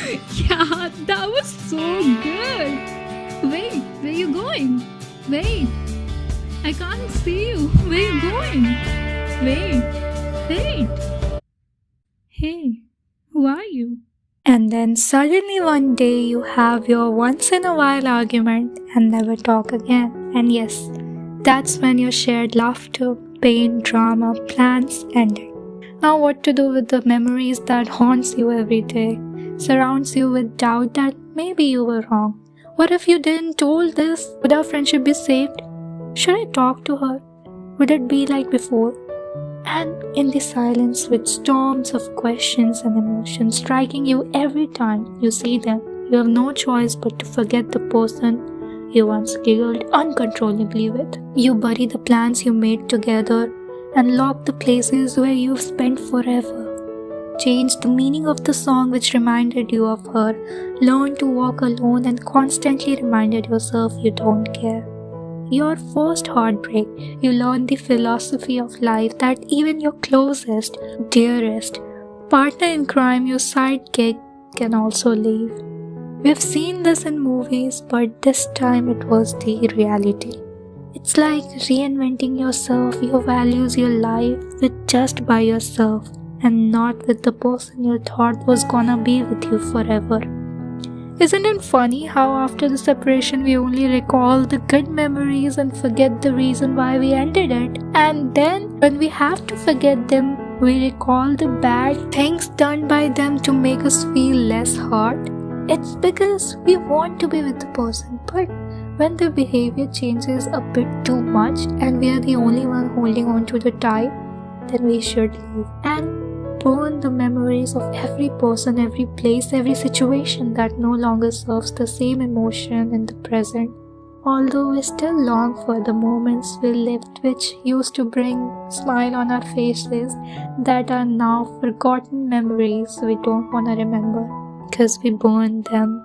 Yeah, that was so good. Wait, where you going? Wait, I can't see you. Where you going? Wait, wait. Hey, who are you? And then suddenly one day you have your once in a while argument and never talk again. And yes, that's when your shared laughter, pain, drama, plans ended. Now what to do with the memories that haunts you every day, surrounds you with doubt that maybe you were wrong. What if you didn't told this? Would our friendship be saved? Should I talk to her? Would it be like before? And in the silence with storms of questions and emotions striking you every time you see them, you have no choice but to forget the person you once giggled uncontrollably with. You bury the plans you made together and lock the places where you've spent forever. Change the meaning of the song which reminded you of her. Learn to walk alone and constantly reminded yourself you don't care. Your first heartbreak, you learn the philosophy of life that even your closest, dearest, partner in crime, your sidekick, can also leave. We've seen this in movies, but this time it was the reality. It's like reinventing yourself, your values, your life with just by yourself and not with the person you thought was gonna be with you forever. Isn't it funny how after the separation we only recall the good memories and forget the reason why we ended it? And then when we have to forget them, we recall the bad things done by them to make us feel less hurt. It's because we want to be with the person, but when the behavior changes a bit too much and we are the only one holding on to the tie, then we should leave and burn the memories of every person, every place, every situation that no longer serves the same emotion in the present. Although we still long for the moments we lived which used to bring smile on our faces, that are now forgotten memories we don't want to remember because we burned them.